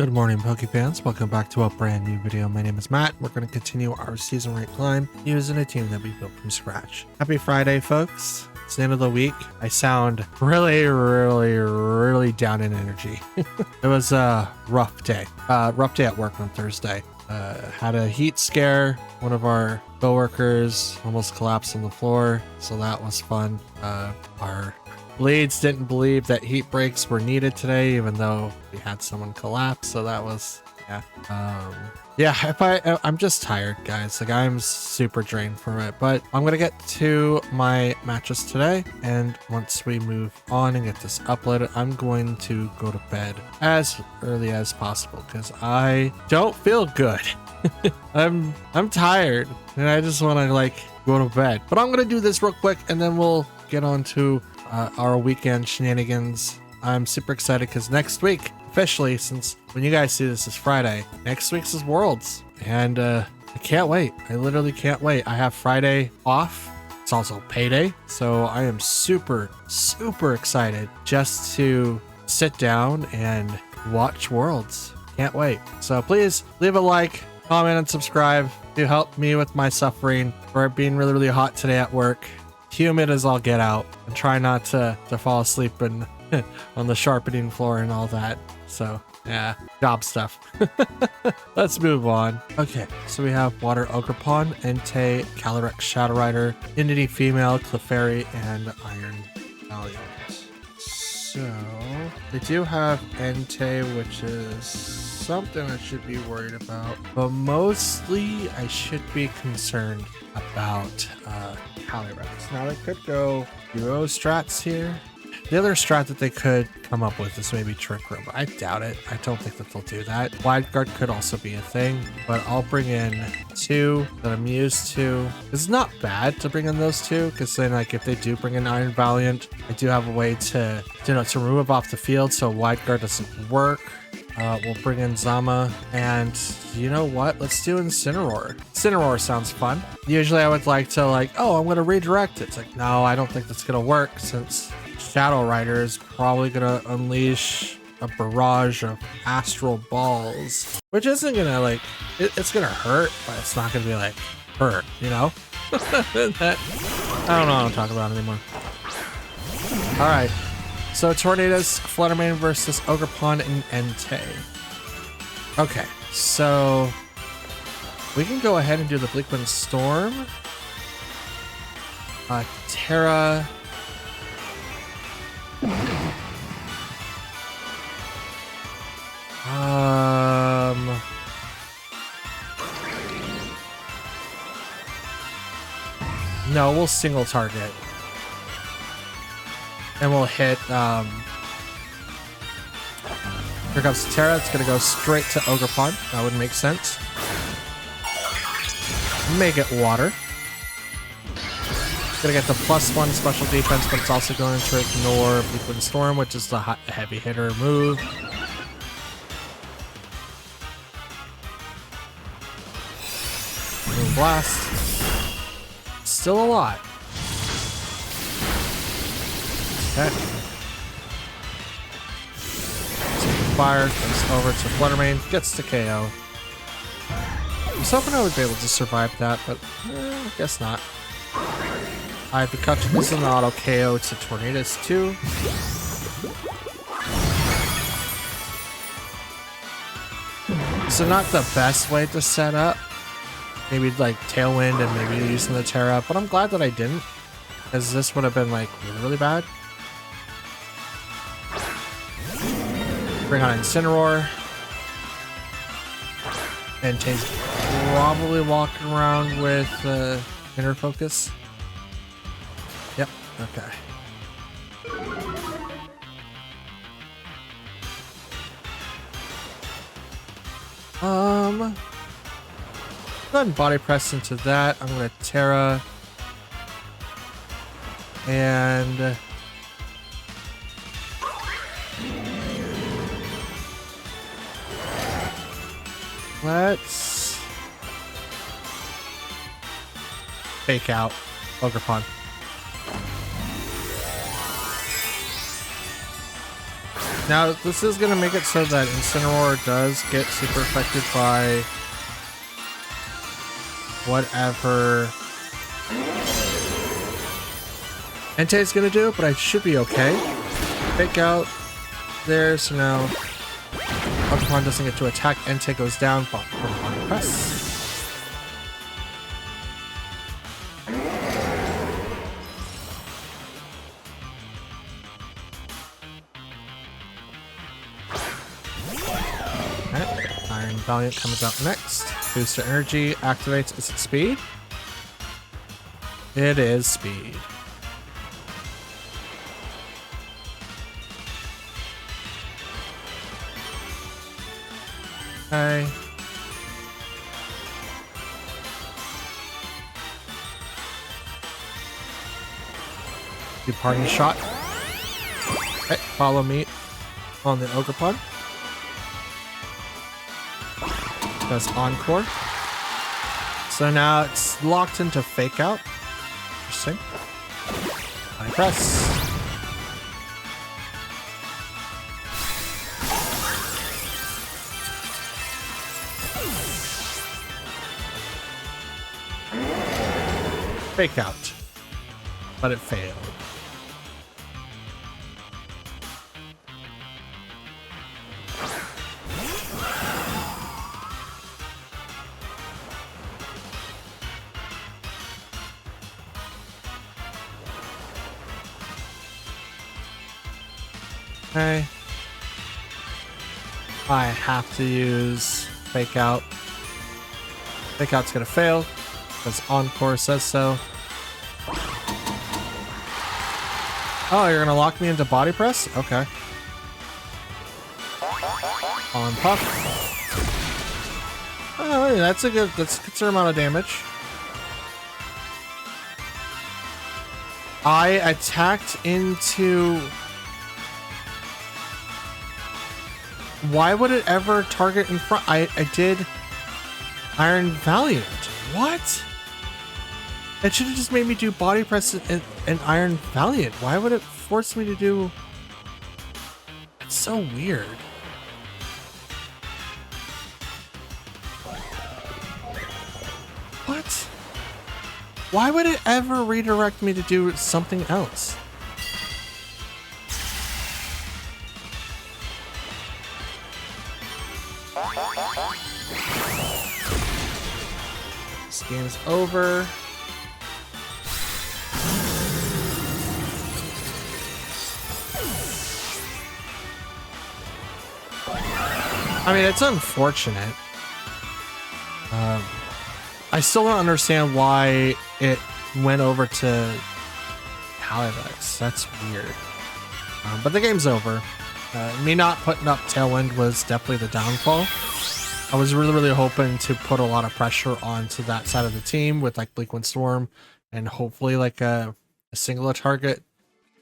Good morning, Pokefans. Welcome back to a brand new video. My name is Matt. We're going to continue our season rank climb using a team that we built from scratch. Happy Friday, folks. It's the end of the week. I sound really down in energy. It was a rough day. Rough day at work on Thursday. Had a heat scare. One of our coworkers almost collapsed on the floor, so that was fun. Our Blades didn't believe that heat breaks were needed today, even though we had someone collapse. So that was, I'm just tired, guys. Like, I'm super drained from it, but I'm going to get to my matches today. And once we move on and get this uploaded, I'm going to go to bed as early as possible because I don't feel good. I'm tired and I just want to go to bed, but I'm going to do this real quick and then we'll get on to our weekend shenanigans. I'm super excited because next week, officially, since when you guys see this is Friday, next week's is Worlds, and I can't wait. I literally can't wait. I have Friday off. It's also payday, so I am super excited just to sit down and watch Worlds. Can't wait. So please leave a like, comment, and subscribe to help me with my suffering for it being really hot today at work. Humid as all get out, and try not to fall asleep and on the sharpening floor and all that. So yeah, job stuff. Let's move on. Okay, so we have Water Ogerpon, Entei, Calyrex Shadow Rider, Entity Female, Clefairy, and Iron Valiant. So they do have Entei, which is something I should be worried about, but mostly I should be concerned about Calyrex. Now they could go duo strats here. The other strat that they could come up with is maybe Trick Room, but I doubt it. I don't think that they'll do that. Wide Guard could also be a thing, but I'll bring in two that I'm used to. It's not bad to bring in those two, because then if they do bring in Iron Valiant, I do have a way to remove off the field so Wide Guard doesn't work. We'll bring in Zama, and you know what? Let's do Incineroar. Incineroar sounds fun. Usually I would like to I'm going to redirect it. It's like, no, I don't think that's going to work since Shadow Rider is probably going to unleash a barrage of astral balls, which isn't going to it's going to hurt, but it's not going to be hurt, you know? I don't know how to talk about it anymore. All right. So Tornadus, Fluttermane versus Ogerpon and Entei. Okay, so we can go ahead and do the Bleakwind Storm. Terra. No, we'll single target. And we'll hit, here comes Terra. It's going to go straight to Ogerpon. That would make sense. Make it water. It's going to get the +1 special defense, but it's also going to ignore Bleakwind Storm, which is the heavy hitter move. Moon Blast. Still a lot. Okay. Fire goes over to Fluttermane, gets the KO. I was hoping I would be able to survive that, but I guess not. I have Pikachu. This is an auto KO to Tornadus too. So not the best way to set up. Maybe Tailwind and maybe using the Terra, but I'm glad that I didn't, because this would have been really bad. Bring on Incineroar. And Entei's probably walking around with Inner Focus. Yep, okay. Go ahead and Body Press into that. I'm gonna Terra. And let's fake out Ogerpon. Now, this is going to make it so that Incineroar does get super affected by whatever Entei's going to do, but I should be okay. Fake out there, so now Pokemon doesn't get to attack. Entei goes down, but on press. Iron Valiant comes out next. Booster Energy activates. Is it speed? It is speed. Okay. Do party shot. Okay, follow me on the Ogerpon. Does Encore. So now it's locked into Fake Out. Interesting. I press. Fake Out. But it failed. Okay. I have to use Fake Out. Fake Out's gonna fail because Encore says so. Oh, you're gonna lock me into Body Press? Okay. On Puff. Oh, that's a good amount of damage. I attacked into... Why would it ever target in front? I did Iron Valiant. What? It should have just made me do Body Press and Iron Valiant. Why would it force me to do... It's so weird. What? Why would it ever redirect me to do something else? This game's over. I mean, it's unfortunate. I still don't understand why it went over to Halifax. That's weird. But the game's over. Me not putting up Tailwind was definitely the downfall. I was really hoping to put a lot of pressure onto that side of the team with like Bleak Wind Storm and hopefully like a singular target.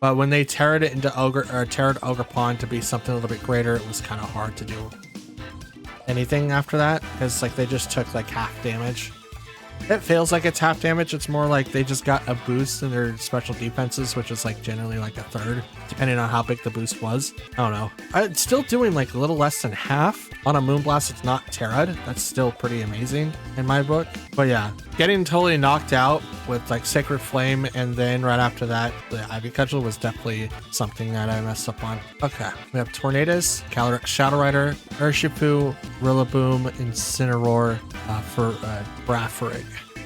But when they teared it into Ogerpon to be something a little bit greater, it was kind of hard to do anything after that because like they just took like half damage. It feels like it's half damage. It's more like they just got a boost in their special defenses, which is like generally like a third, depending on how big the boost was. I don't know. It's still doing like a little less than half. On a Moonblast, it's not Terrad. That's still pretty amazing in my book. But yeah, getting totally knocked out with like Sacred Flame, and then right after that, the Ivy Cudgel was definitely something that I messed up on. Okay, we have Tornadus, Calyrex Shadow Rider, Urshifu, Rillaboom, Incineroar for Braffrig.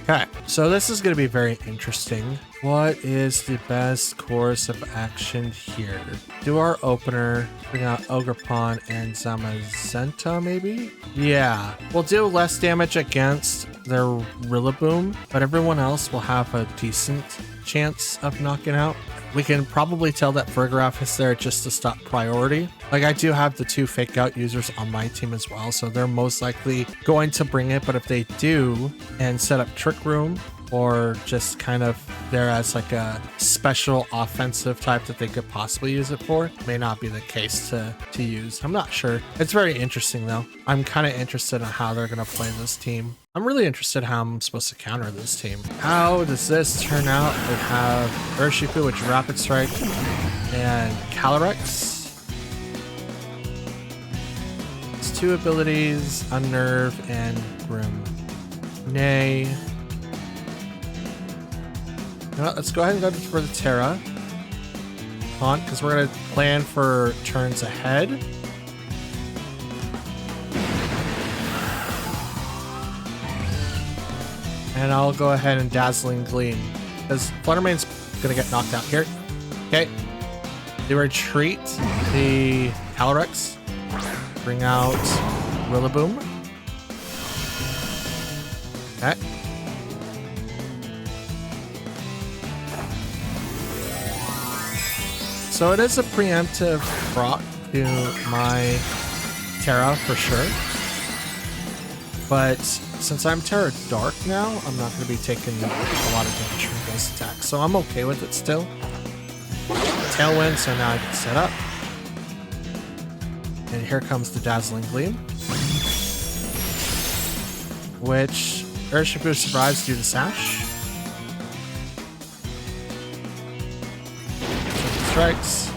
Okay, so this is going to be very interesting. What is the best course of action here? Do our opener, bring out Ogerpon and Zamazenta, maybe? Yeah, we'll do less damage against their Rillaboom, but everyone else will have a decent chance of knocking out. We can probably tell that Fergraph is there just to stop priority. Like, I do have the 2 Fake Out users on my team as well, so they're most likely going to bring it, but if they do and set up Trick Room or just kind of there as like a special offensive type that they could possibly use it for, may not be the case to use. I'm not sure. It's very interesting though. I'm kind of interested in how they're going to play this team. I'm really interested how I'm supposed to counter this team. How does this turn out? We have Urshifu, which Rapid Strike, and Calyrex. 2 abilities, Unnerve and Grim. Nay. You know what, let's go ahead and go for the Terra. On, because we're going to plan for turns ahead. And I'll go ahead and Dazzling Gleam, because Fluttermane's going to get knocked out here. Okay. They retreat the Calyrex. Bring out Rillaboom. Okay. So it is a preemptive proc to my Terra for sure. But since I'm Terra Dark now, I'm not going to be taking a lot of damage from those attacks. So I'm okay with it still. Tailwind, so now I can set up. And here comes the Dazzling Gleam, which Urshifu survives due to Sash. Strikes.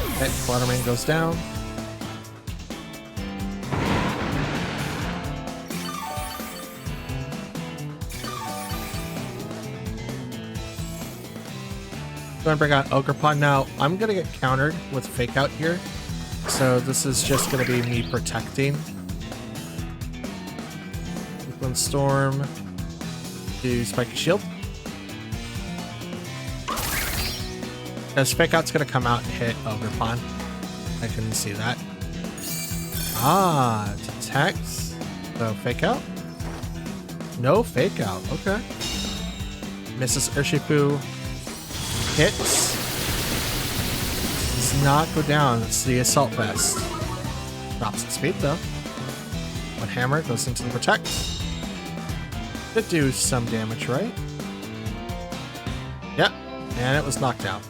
Okay, Fluttermane goes down. Going to bring out Ogerpon. Now, I'm going to get countered with Fake Out here. So this is just going to be me protecting. One Storm to Spiky Shield. Because Fake Out's going to come out and hit Ogerpon. I can see that. Ah, detect. So Fake Out. No Fake Out. Okay. Misses Urshifu. Hits. Does not go down. It's the Assault Vest. Drops the speed though. One hammer goes into the Protect. Did do some damage, right? Yep. And it was knocked out.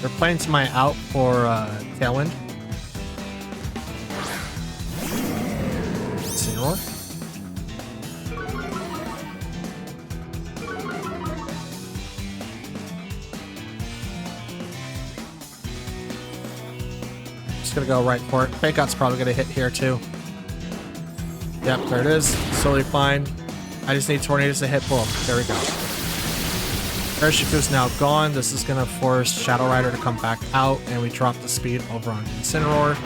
They're playing to my out for Tailwind. Incineroar. Just gonna go right for it. Fake Out's probably gonna hit here too. Yep, there it is. Totally fine. I just need Tornadoes to hit. Boom. There we go. Urshifu's now gone. This is going to force Shadow Rider to come back out, and we drop the speed over on Incineroar.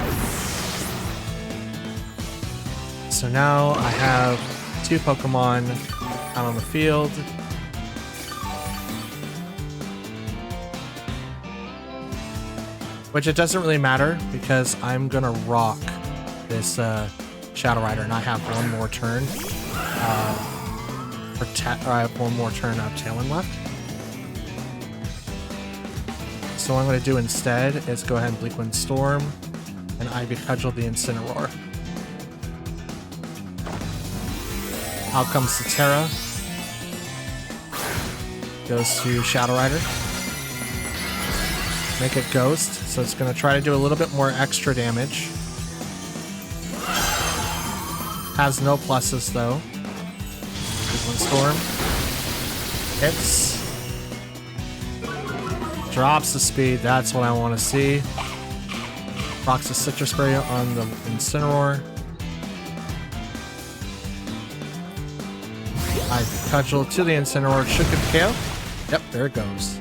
So now I have 2 Pokemon out on the field. Which it doesn't really matter, because I'm going to rock this Shadow Rider, and I have one more turn. I have one more turn of Tailwind left. So what I'm going to do instead is go ahead and Bleak Wind Storm and Ivy Cudgel the Incineroar. Out comes the Terra. Goes to Shadow Rider. Make it Ghost, so it's going to try to do a little bit more extra damage. Has no pluses though. Bleak Wind Storm. Hits. Drops the speed, that's what I want to see. Rocks the Citrus Spray on the Incineroar. I Cudgel to the Incineroar. Should get KO. Yep, there it goes.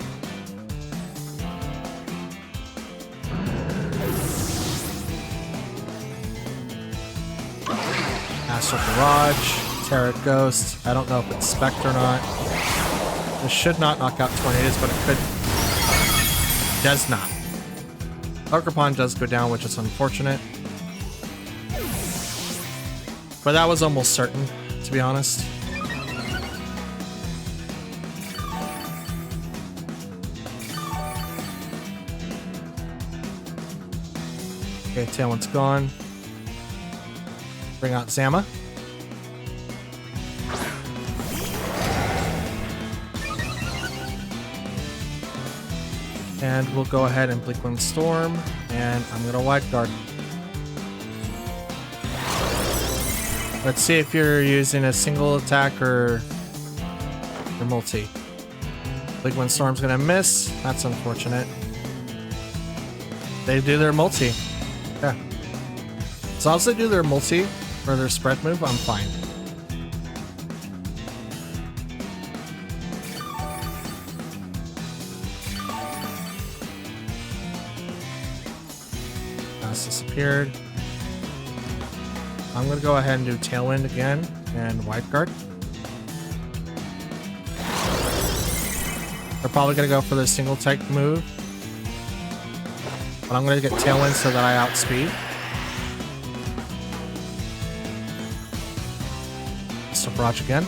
Astral Barrage. Terra Ghost. I don't know if it's Spect or not. This should not knock out Tornadoes, but it could. Does not. Ogerpon does go down, which is unfortunate. But that was almost certain, to be honest. Okay, Tailwind's gone. Bring out Zama. And we'll go ahead and Bleak Wind Storm, and I'm going to Wide Guard. Let's see if you're using a single attack or your multi. Bleak Wind Storm's going to miss. That's unfortunate. They do their multi. Yeah. As long as they do their multi for their spread move, I'm fine. Disappeared. I'm going to go ahead and do Tailwind again and Wide Guard. They're probably going to go for the single type move. But I'm going to get Tailwind so that I outspeed. So Barrage again.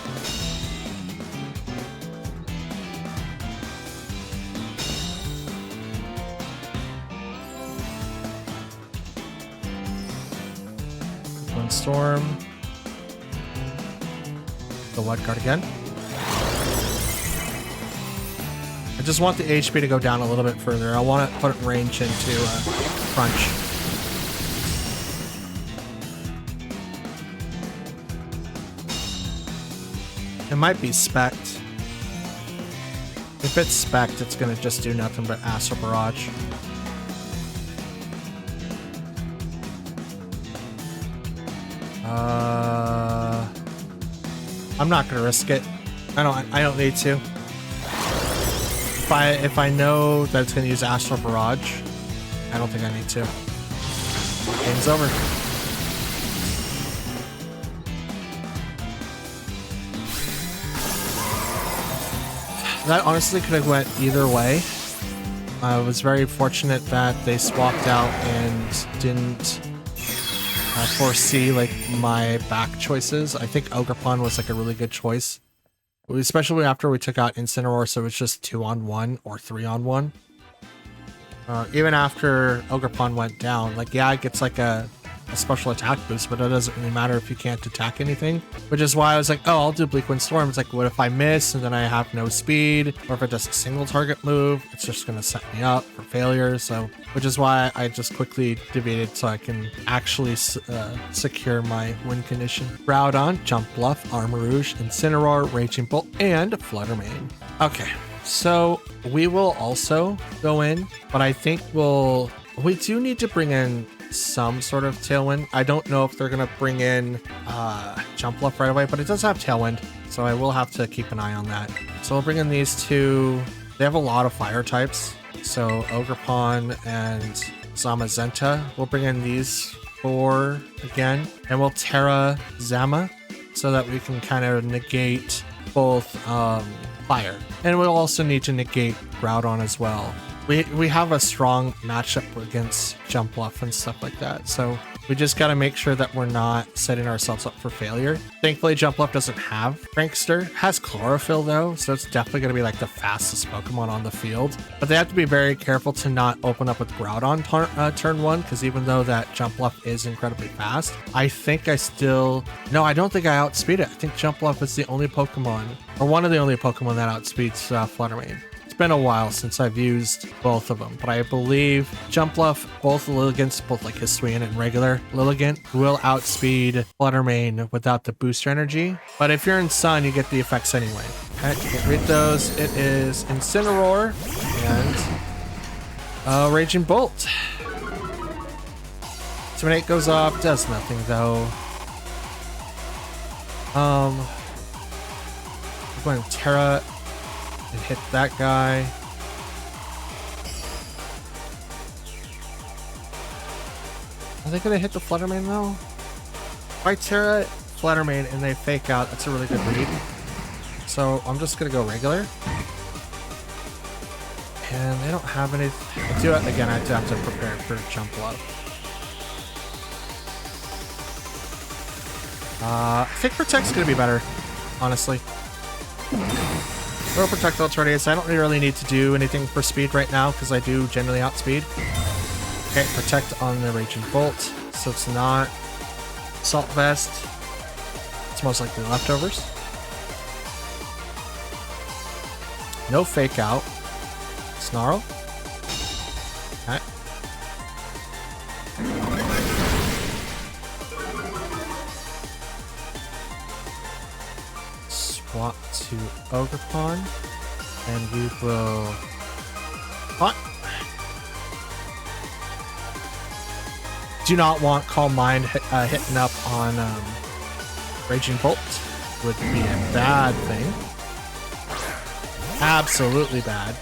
Storm. The Wide Guard again. I just want the HP to go down a little bit further. I want to put range into Crunch. It might be Spect. If it's Spect, it's going to just do nothing but Astral Barrage. I'm not gonna risk it. I don't need to. If I know that it's gonna use Astral Barrage, I don't think I need to. Game's over. That honestly could have went either way. I was very fortunate that they swapped out and didn't foresee like my back choices. I think Ogerpon was like a really good choice, especially after we took out Incineroar, so it's just 2-on-1 or 3-on-1. Even after Ogerpon went down, like yeah, it gets like a special attack boost, but it doesn't really matter if you can't attack anything, which is why I was like, oh, I'll do Bleak Wind Storm. It's like, what if I miss and then I have no speed, or if it does a single target move, it's just gonna set me up for failure. So which is why I just quickly debated so I can actually secure my win condition. Groudon, Jump Bluff, Armarouge, Incineroar, Raging Bolt, and Flutter Mane. Okay, so we will also go in, but I think we do need to bring in some sort of Tailwind. I don't know if they're gonna bring in Jump Bluff right away, but it does have Tailwind, so I will have to keep an eye on that. So we'll bring in these two. They have a lot of fire types, so Ogerpon and Zamazenta. We'll bring in these four again, and we'll Terra Zama so that we can kind of negate both fire, and we'll also need to negate Groudon as well. We have a strong matchup against Jump Bluff and stuff like that, so we just got to make sure that we're not setting ourselves up for failure. Thankfully, Jump Bluff doesn't have Prankster. Has Chlorophyll though, so it's definitely going to be like the fastest Pokemon on the field. But they have to be very careful to not open up with Groudon turn one, because even though that Jump Bluff is incredibly fast, I think I don't think I outspeed it. I think Jump Bluff is the only Pokemon, or one of the only Pokemon that outspeeds Flutter Mane. Been a while since I've used both of them, but I believe Jump Bluff, both Lilligants, both like Hisuian and regular Lilligant, will outspeed Flutter Mane without the booster energy. But if you're in Sun, you get the effects anyway. Okay, get rid of those. It is Incineroar and Raging Bolt. Intimidate goes off, does nothing though. I'm going to Terra and hit that guy. Are they gonna hit the Flutter Mane though? If I Terra Flutter Mane and they fake out, that's a really good read. So I'm just gonna go regular. And they don't have any. Do it again. I have to prepare for Jump Bluff. I think Protect's gonna be better, honestly. Little Protect Ultra, so I don't really need to do anything for speed right now because I do generally outspeed. Okay, Protect on the Raging Bolt, so it's not Assault Vest. It's most likely leftovers. No Fake Out. Snarl. to Ogerpon, and we will haunt. Do not want Calm Mind hitting up on Raging Bolt. Would be a bad thing. Absolutely bad.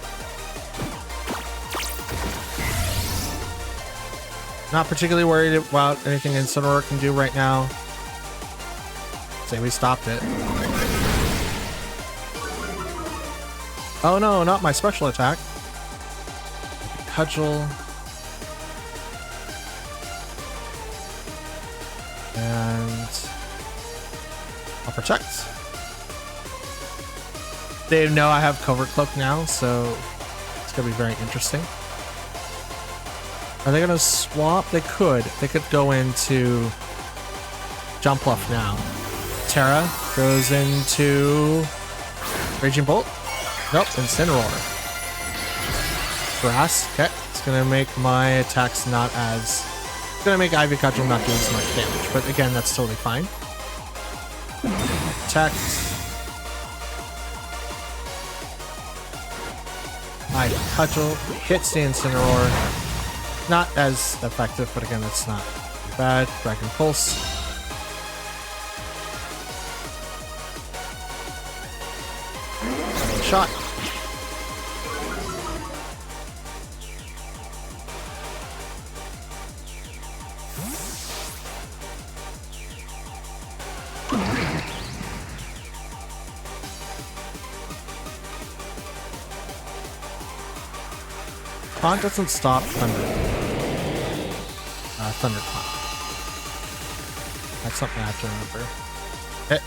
Not particularly worried about anything Incineroar can do right now. Say we stopped it. Oh no, not my special attack. Cudgel. And I'll protect. They know I have Covert Cloak now, so it's gonna be very interesting. Are they gonna swap? They could. They could go into Jumpluff now. Terra goes into Raging Bolt. Nope, Incineroar. Grass. Okay, it's gonna make my attacks not as. It's gonna make Ivy Cudgel not doing so much damage, but again, that's totally fine. Protect. Ivy Cudgel hits the Incineroar. Not as effective, but again, that's not bad. Dragon Pulse. Shot. Taunt doesn't stop Thunder. Thunderclap. That's something I have to remember. Hit.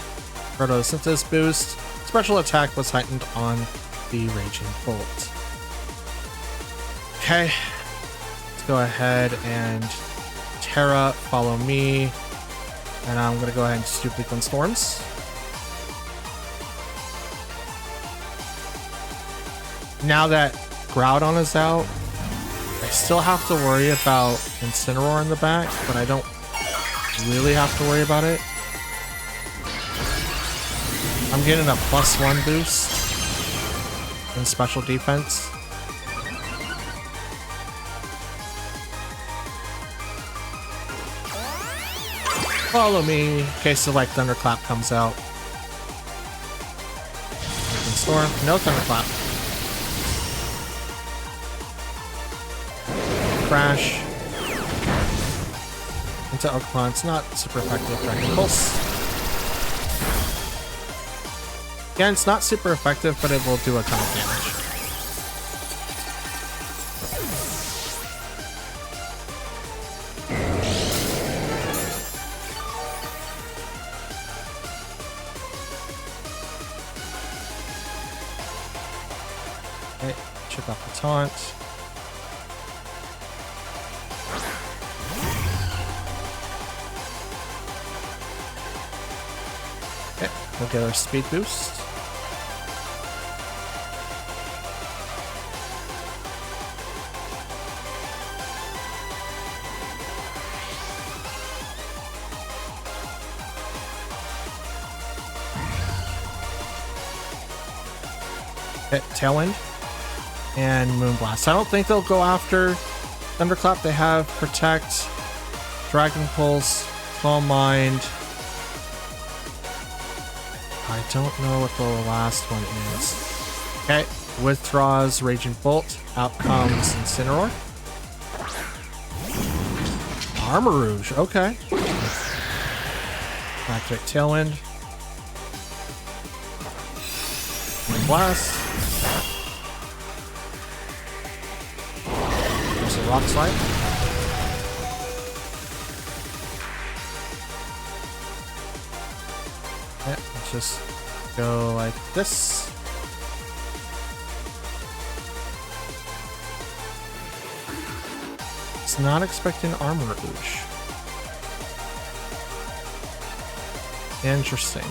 Photosynthesis boost. Special attack was heightened on the Raging Bolt. Okay. Let's go ahead and Terra, follow me. And I'm going to go ahead and just do Bleak Wind Storms. Now that Groudon is out, I still have to worry about Incineroar in the back, but I don't really have to worry about it. I'm getting a +1 boost in special defense. Follow me in case the Thunderclap comes out. Storm, no Thunderclap. Crash into Ogerpon. It's not super effective. Dragon Pulse. Again, it's not super effective, but it will do a ton of damage. Okay, check off the taunt. We'll get our speed boost. Hit Tailwind and Moonblast. I don't think they'll go after Thunderclap. They have Protect, Dragon Pulse, Calm Mind. I don't know what the last one is. Okay, withdraws Raging Bolt. Out comes Incineroar. Armarouge, okay. Activate Tailwind. Blast. There's a Rock Slide. Yeah, let's just go like this. It's not expecting Armarouge. Interesting.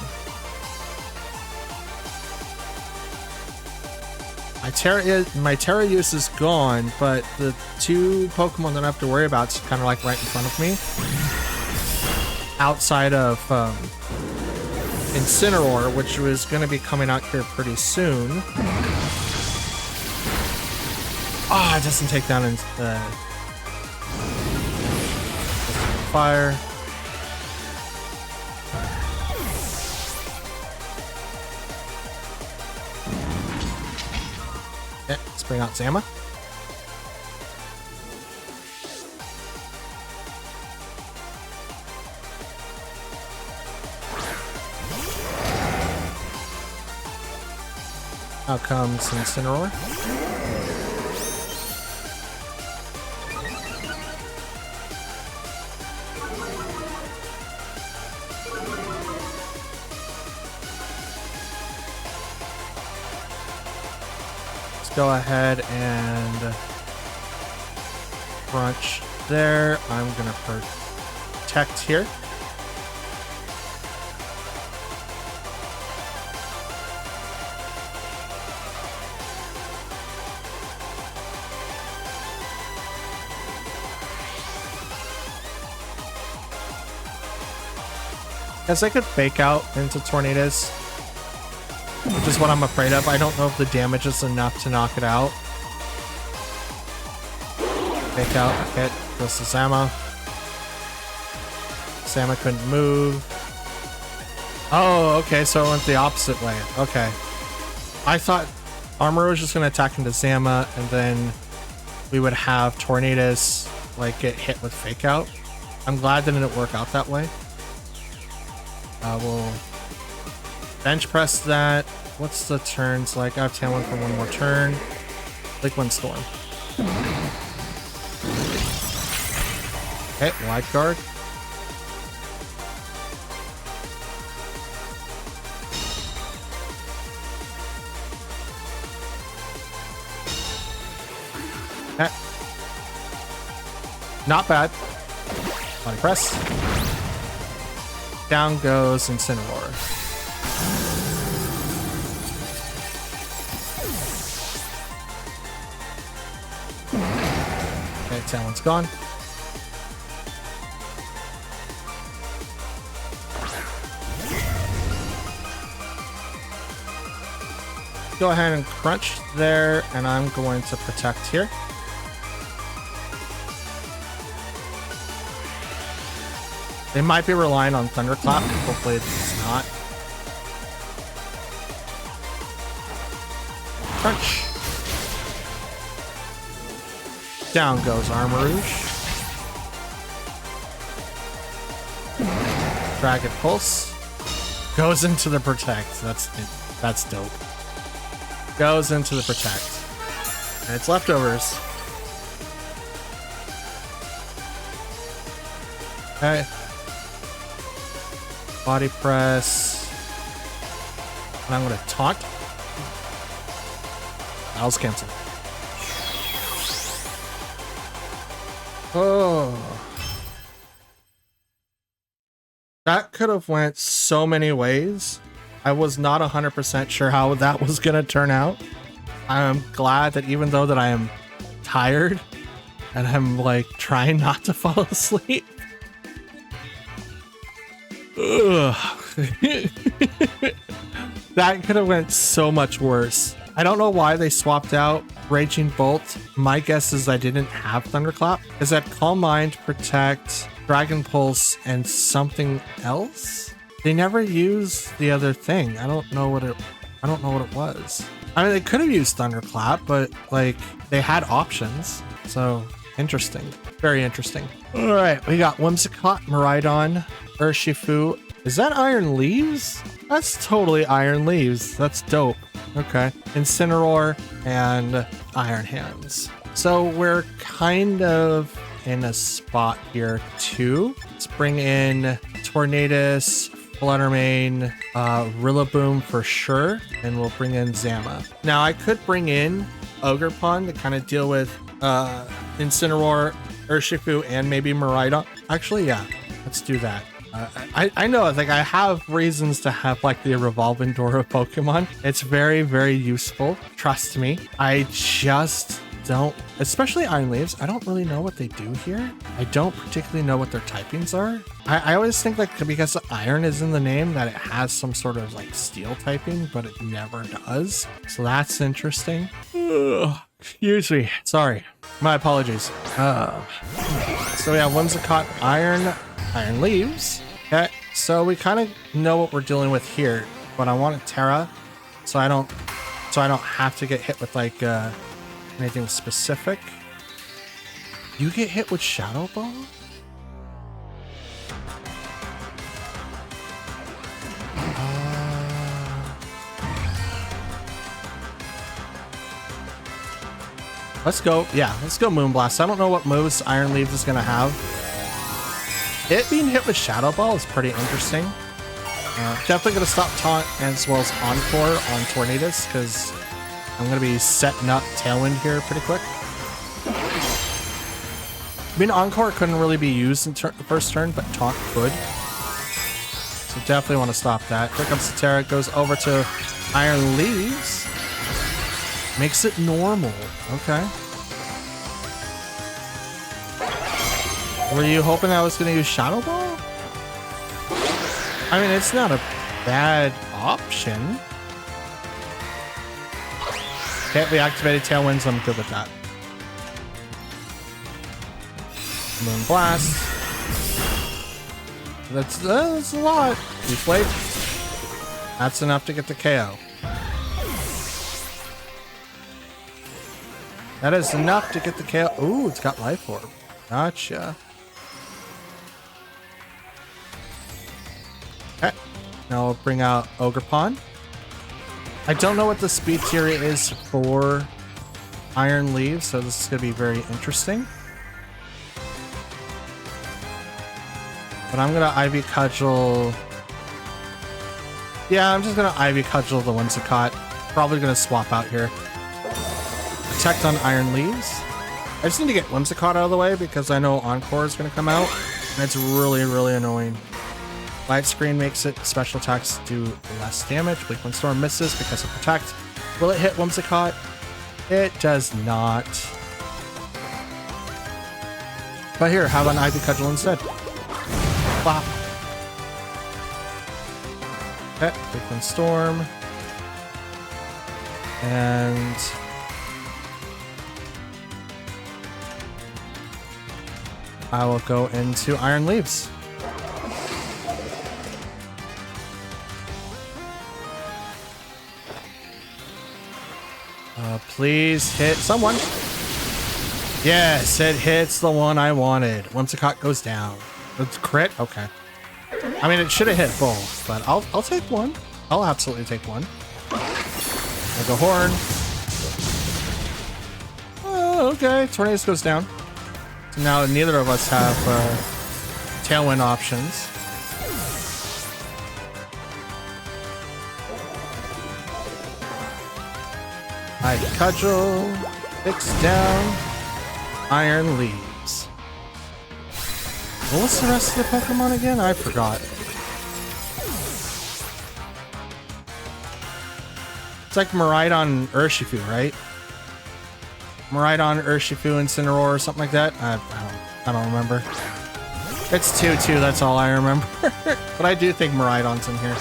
My Terra use is gone, but the two Pokemon that I have to worry about is kind of like right in front of me. Outside of Incineroar, which was going to be coming out here pretty soon. Ah, it doesn't take down fire. Okay, let's bring out Zama. Out comes Incineroar. Let's go ahead and crunch there. I'm gonna protect here. Guess I could fake out into Tornadoes, which is what I'm afraid of. I don't know if the damage is enough to knock it out. Fake out, hit, goes to Zama. Zama couldn't move. Oh, okay, so it went the opposite way. Okay. I thought Armor was just going to attack into Zama, and then we would have Tornadoes like get hit with fake out. I'm glad that it didn't work out that way. We'll bench press that. What's the turns like? I have Talon for one more turn. Liquid Storm. Okay, wide guard. Okay. Not bad. Body press. Down goes Incineroar. Okay, Talon's gone. Go ahead and crunch there, and I'm going to protect here. They might be relying on Thunderclap. Hopefully it's not. Crunch. Down goes Armarouge. Dragon Pulse. Goes into the Protect. That's dope. Goes into the Protect. And it's leftovers. Okay. Body press. And I'm going to taunt. Battle's canceled. Oh. That could have went so many ways. I was not 100% sure how that was going to turn out. I'm glad that even though that I am tired and I'm like trying not to fall asleep. Ugh. That could have went so much worse. I don't know why they swapped out Raging Bolt. My guess is I didn't have Thunderclap. Is that Calm Mind, Protect, Dragon Pulse, and something else? They never used the other thing. I don't know what it was. I mean, they could have used Thunderclap, but like they had options. So interesting. Very interesting. All right, we got Whimsicott, Miraidon, Urshifu. Is that Iron Leaves? That's totally Iron Leaves. That's dope. Okay. Incineroar and Iron Hands. So we're kind of in a spot here too. Let's bring in Tornadus, Fluttermane, Rillaboom for sure, and we'll bring in Zama. Now I could bring in Ogerpon to kind of deal with Incineroar, Urshifu, and maybe Miraidon. Actually, yeah, let's do that. I know, like, I have reasons to have like the revolving door of Pokemon. It's very, very useful. Trust me. I just don't, especially Iron Leaves, I don't really know what they do here. I don't particularly know what their typings are. I always think like because the iron is in the name that it has some sort of like steel typing, but it never does. So that's interesting. Ugh, excuse me. Sorry. My apologies. So we have Whimsicott Iron Leaves. Okay, so we kind of know what we're dealing with here, but I want a Terra, so I don't have to get hit with like anything specific. You get hit with Shadow Ball? Let's go. Yeah, let's go Moonblast. I don't know what moves Iron Leaves is going to have. It being hit with Shadow Ball is pretty interesting. Definitely going to stop Taunt as well as Encore on Tornadus because I'm going to be setting up Tailwind here pretty quick. I mean, Encore couldn't really be used in the first turn, but Taunt could. So definitely want to stop that. Here comes the Terra. Goes over to Iron Leaves. Makes it normal. Okay. Were you hoping I was going to use Shadow Ball? I mean, it's not a bad option. Okay, we activated Tailwinds. I'm good with that. Moon Blast. That's a lot. Leaf Blade. That's enough to get the KO. That is enough to get the KO. Ooh, it's got Life Orb. Gotcha. Okay. Now we'll bring out Ogerpon. I don't know what the speed tier is for Iron Leaves, so this is going to be very interesting. But I'm going to Ivy Cudgel. Yeah, I'm just going to Ivy Cudgel the Whimsicott. Probably going to swap out here. Protect on Iron Leaves. I just need to get Whimsicott out of the way because I know Encore is going to come out. And it's really, really annoying. Light Screen makes it special attacks do less damage. Bleak Wind Storm misses because of Protect. Will it hit Whimsicott? It does not. But here, have an Ivy Cudgel instead. Wow. Okay, Bleak Wind Storm. And I will go into Iron Leaves. Please hit someone. Yes, it hits the one I wanted. Whimsicott goes down. It's crit? Okay. I mean, it should have hit both, but I'll take one. I'll absolutely take one. Like a horn. Oh, okay. Tornadus goes down. So now neither of us have Tailwind options. Ivy Cudgel, fix down, Iron Leaves. What was the rest of the Pokemon again? I forgot. It's like Miraidon Urshifu, right? Miraidon Urshifu Incineroar or something like that. I don't remember. It's 2-2, that's all I remember. But I do think Miraidon's in here.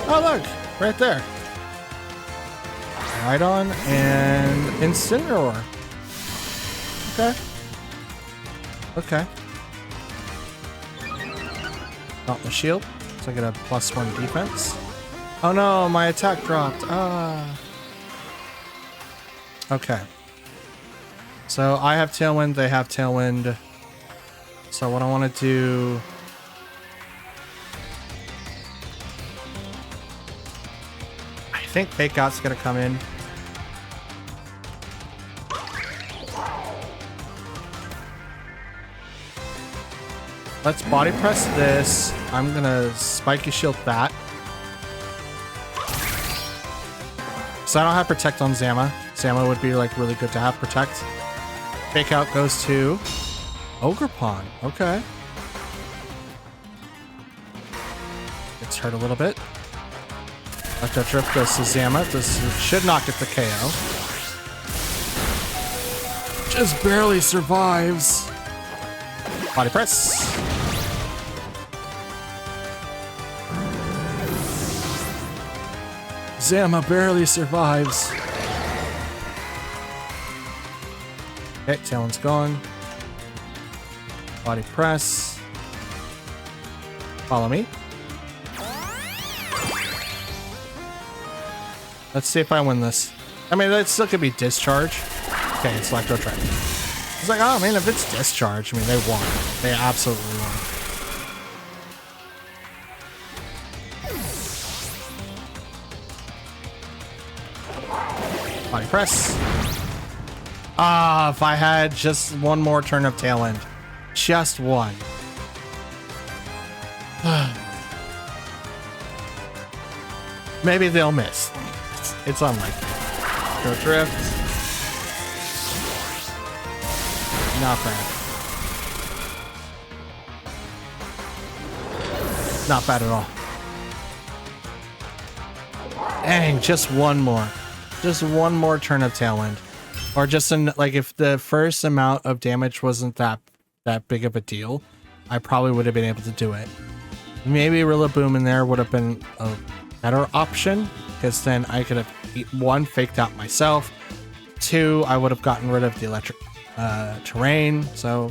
Oh look, right there. Miraidon and Incineroar. Okay. Okay. Not the shield, so I get a +1 defense. Oh no, my attack dropped. Ah. Okay. So I have Tailwind, they have Tailwind. So what I want to do... I think Fake Out's going to come in. Let's body press this. I'm going to Spiky Shield that. So I don't have Protect on Zama. Zama would be like really good to have Protect. Fake Out goes to Ogerpon. Okay. Gets hurt a little bit. Electro Drift goes to Zama. This should not get the KO. Just barely survives. Body press. Zama barely survives. Okay, Talon's gone. Body press. Follow me. Let's see if I win this. I mean, that still could be discharge. Okay, it's Electro Track. It's like, oh man, if it's discharge, I mean, they won. They absolutely won. Body press. Ah, if I had just one more turn of tail end. Just one. Maybe they'll miss. It's unlikely. Go drift. Not bad. Not bad at all. Dang, just one more. Just one more turn of tail end. Or just like if the first amount of damage wasn't that big of a deal, I probably would have been able to do it. Maybe Rillaboom in there would have been a better option, because then I could have one, faked out myself. Two, I would have gotten rid of the electric terrain. So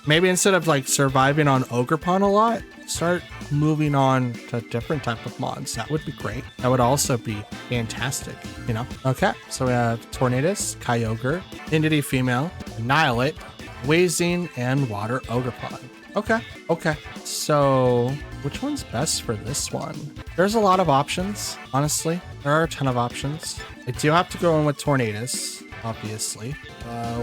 maybe instead of like surviving on Ogerpon a lot, start moving on to different type of mods. That would be great. That would also be fantastic, you know? Okay, so we have Tornadus, Kyogre, Entity Female, Annihilate, Wheezing, and Water Ogerpon. Okay. So which one's best for this one? There's a lot of options, honestly. There are a ton of options. I do have to go in with Tornadus, obviously.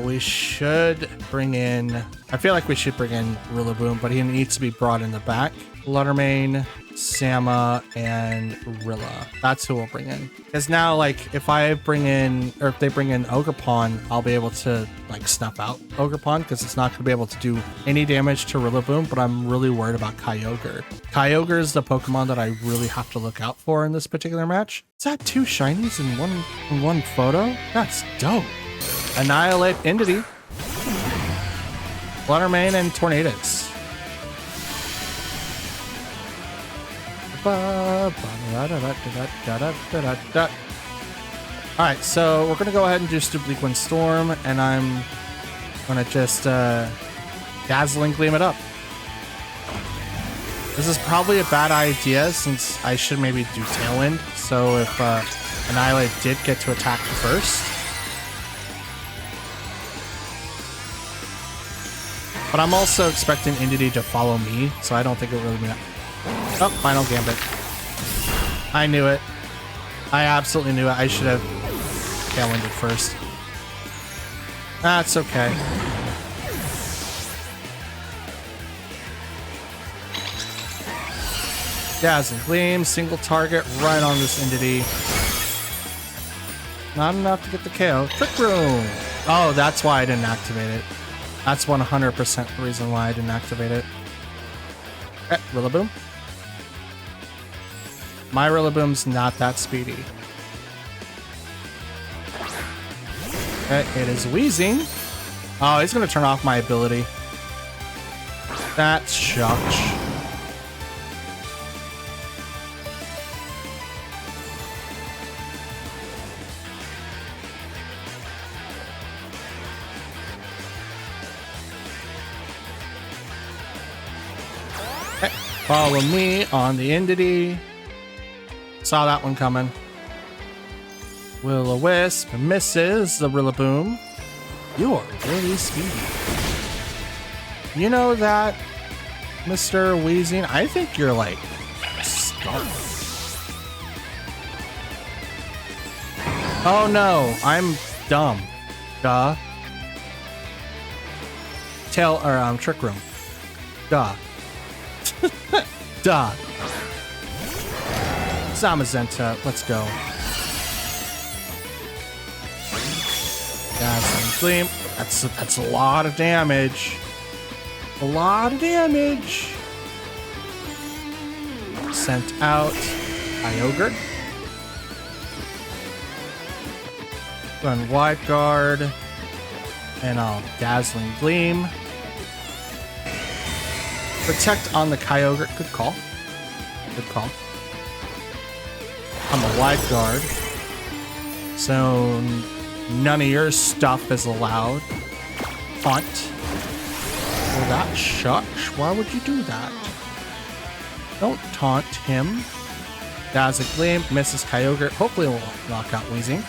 We should bring in... I feel like we should bring in Rillaboom, but he needs to be brought in the back. Fluttermane, Sama, and Rilla. That's who we'll bring in. Because now, like, if I bring in... Or if they bring in Ogerpon, I'll be able to, like, snuff out Ogerpon, because it's not going to be able to do any damage to Rillaboom, but I'm really worried about Kyogre. Kyogre is the Pokemon that I really have to look out for in this particular match. Is that 2 shinies in one photo? That's dope. Annihilate Entity, Fluttermane, and Tornadus. Alright, so we're gonna go ahead and do Stupid Wind Storm, and I'm gonna just Dazzling Gleam it up. This is probably a bad idea, since I should maybe do Tailwind, so if Annihilate did get to attack first. But I'm also expecting Entity to follow me, so I don't think it will really matter. Oh, Final Gambit. I knew it. I absolutely knew it. I should have tailwinded first. That's okay. Dazzling Gleam, single target right on this Entity. Not enough to get the KO. Trick Room! Oh, that's why I didn't activate it. That's 100% the reason why I didn't activate it. Okay, Rillaboom. My Rillaboom's not that speedy. Okay, it is Wheezing. Oh, he's going to turn off my ability. That's shucks. Okay, follow me on the Entity. Saw that one coming. Will-O-Wisp misses the Rillaboom. You are really speedy. You know that, Mr. Wheezing? I think you're like a star. Oh no, I'm dumb. Duh. Trick Room. Duh. Duh. Zamazenta, let's go. Dazzling Gleam. That's a lot of damage. A lot of damage. Sent out Kyogre. Run Wide Guard. And I'll Dazzling Gleam. Protect on the Kyogre. Good call. Good call. I'm a wide guard. So none of your stuff is allowed. Taunt. Well, that shucks. Why would you do that? Don't taunt him. Dazzling Gleam. Misses Kyogre. Hopefully it will knock out Weezing.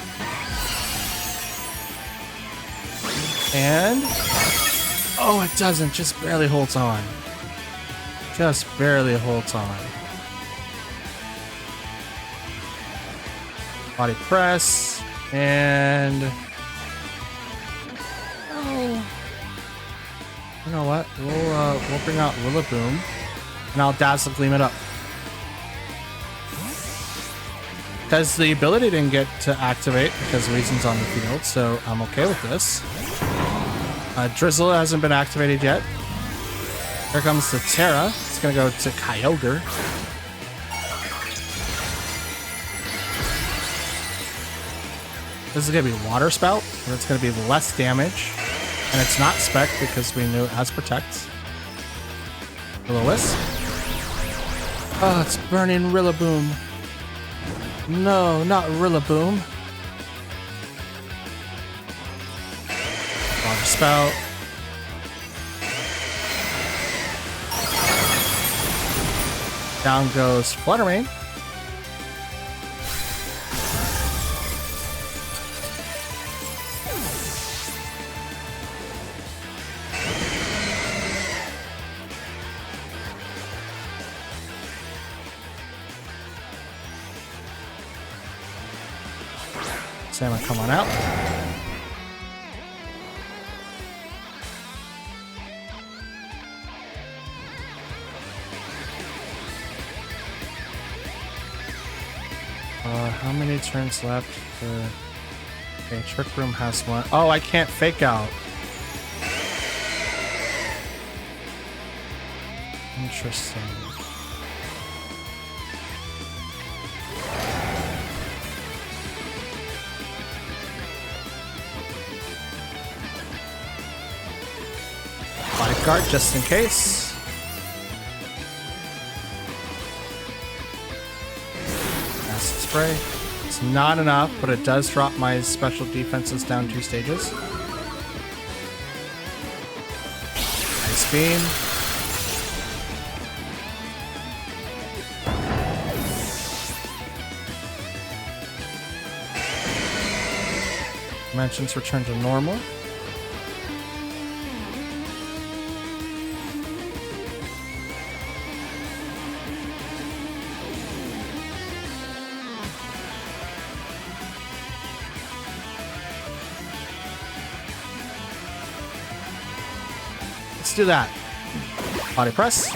And... oh, it doesn't. Just barely holds on. Just barely holds on. Body press. And... oh. You know what? We'll bring out Rillaboom. And I'll Dazzle Gleam it up. Because the ability didn't get to activate because Weezing's on the field, so I'm okay with this. Drizzle hasn't been activated yet. Here comes the Terra. It's going to go to Kyogre. This is going to be Water Spout, where it's going to be less damage. And it's not Spec because we knew it has Protect. Will-O-Wisp. Oh, it's burning Rillaboom. No, not Rillaboom. Water Spout. Down goes Flutter Mane. Salmon, come on out. How many turns left? Okay, Trick Room has one. Oh, I can't fake out. Interesting. Bodyguard just in case. Acid Spray. It's not enough, but it does drop my special defenses down 2 stages. Ice Beam. Dimensions return to normal. Let's do that. Body press.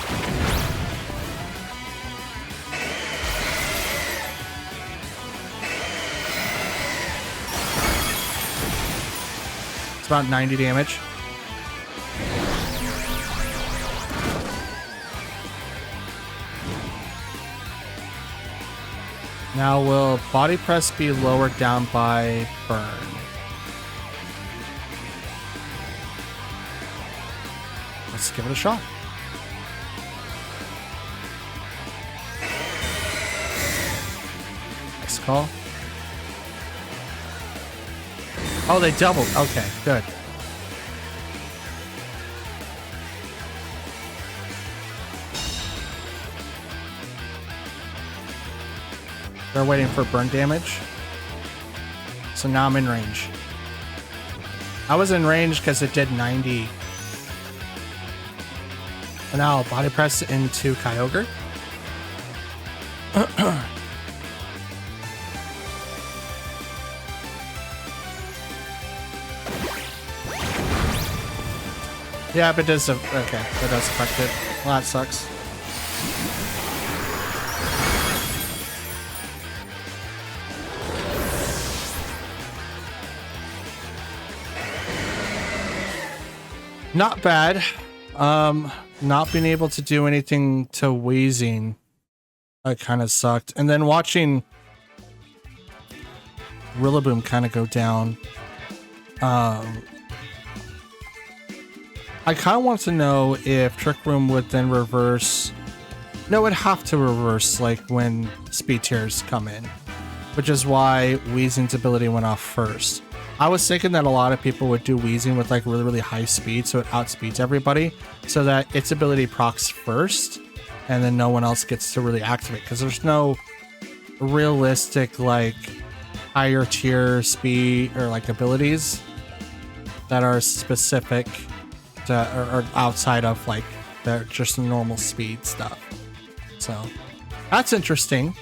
It's about 90 damage. Now will body press be lowered down by burn? Let's give it a shot. Next call. Oh, they doubled. Okay, good. They're waiting for burn damage. So now I'm in range. I was in range because it did 90. And now I'll body press into Kyogre. Yeah, but it does. Okay, that does affect it. Well, that sucks. Not bad. Not being able to do anything to Weezing, that kind of sucked. And then watching Rillaboom kind of go down. I kind of want to know if Trick Room would then reverse. No, it would have to reverse like when speed tiers come in, which is why Weezing's ability went off first. I was thinking that a lot of people would do Weezing with like really high speed, so it outspeeds everybody, so that its ability procs first, and then no one else gets to really activate, because there's no realistic like higher tier speed or like abilities that are specific to or outside of like the just normal speed stuff. So that's interesting.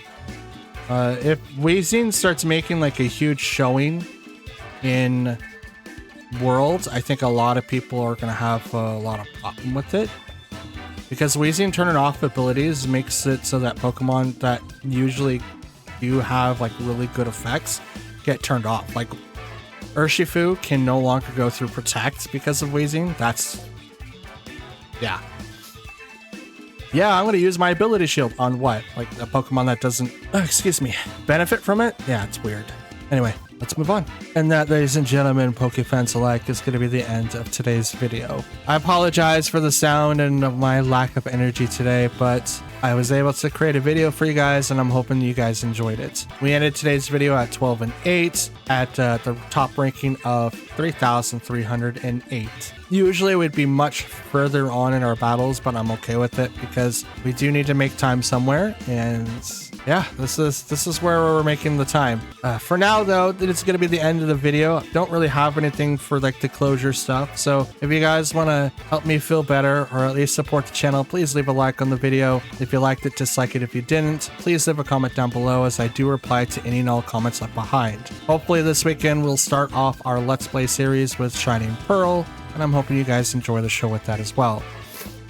If Weezing starts making like a huge showing in Worlds, I think a lot of people are going to have a lot of problem with it, because Weezing turning off abilities makes it so that Pokemon that usually do have like really good effects get turned off. Like Urshifu can no longer go through Protect because of Weezing. That's yeah, I'm going to use my ability shield on what? Like a Pokemon that doesn't excuse me, benefit from it? Yeah, it's weird. Anyway, let's move on. And that, ladies and gentlemen, Pokefans alike, is going to be the end of today's video. I apologize for the sound and my lack of energy today, but I was able to create a video for you guys, and I'm hoping you guys enjoyed it. We ended today's video at 12 and 8 at the top ranking of 3,308. Usually we'd be much further on in our battles, but I'm okay with it because we do need to make time somewhere, and yeah, this is where we're making the time. For now though, it's going to be the end of the video. I don't really have anything for like the closure stuff, so if you guys want to help me feel better or at least support the channel, please leave a like on the video. If you liked it, dislike it. If you didn't, please leave a comment down below, as I do reply to any and all comments left behind. Hopefully this weekend we'll start off our Let's Play series with Shining Pearl, and I'm hoping you guys enjoy the show with that as well.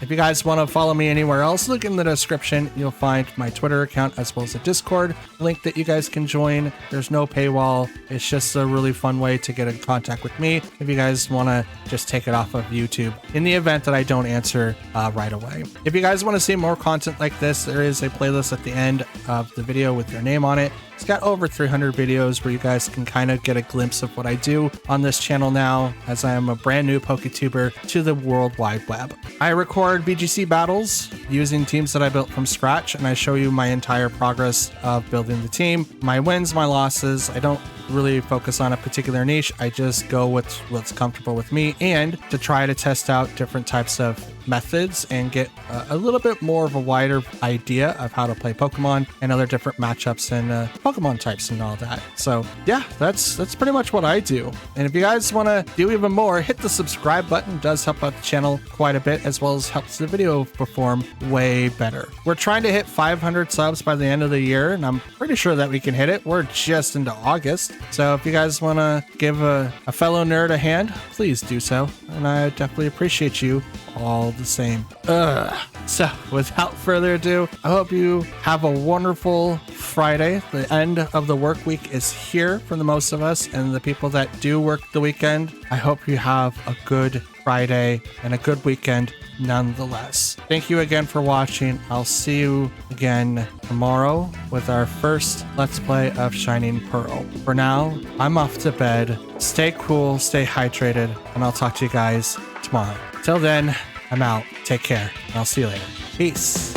If you guys want to follow me anywhere else, look in the description. You'll find my Twitter account as well as a Discord link that you guys can join. There's no paywall. It's just a really fun way to get in contact with me if you guys want to just take it off of YouTube in the event that I don't answer right away. If you guys want to see more content like this, there is a playlist at the end of the video with your name on it. It's got over 300 videos where you guys can kind of get a glimpse of what I do on this channel now, as I am a brand new PokeTuber to the World Wide Web. I record VGC battles using teams that I built from scratch, and I show you my entire progress of building the team, my wins, my losses. I don't really focus on a particular niche. I just go with what's comfortable with me, and to try to test out different types of methods and get a little bit more of a wider idea of how to play Pokemon and other different matchups and Pokemon types and all that. So yeah, that's pretty much what I do. And if you guys want to do even more, hit the subscribe button. It does help out the channel quite a bit, as well as helps the video perform way better. We're trying to hit 500 subs by the end of the year, and I'm pretty sure that we can hit it. We're just into August. So if you guys want to give a fellow nerd a hand, please do so. And I definitely appreciate you all the same. So without further ado, I hope you have a wonderful Friday. The end of the work week is here for the most of us, and the people that do work the weekend, I hope you have a good Friday and a good weekend nonetheless. Thank you again for watching. I'll see you again tomorrow with our first Let's Play of Shining Pearl. For now, I'm off to bed. Stay cool, stay hydrated, and I'll talk to you guys tomorrow. Till then, I'm out. Take care, and I'll see you later. Peace.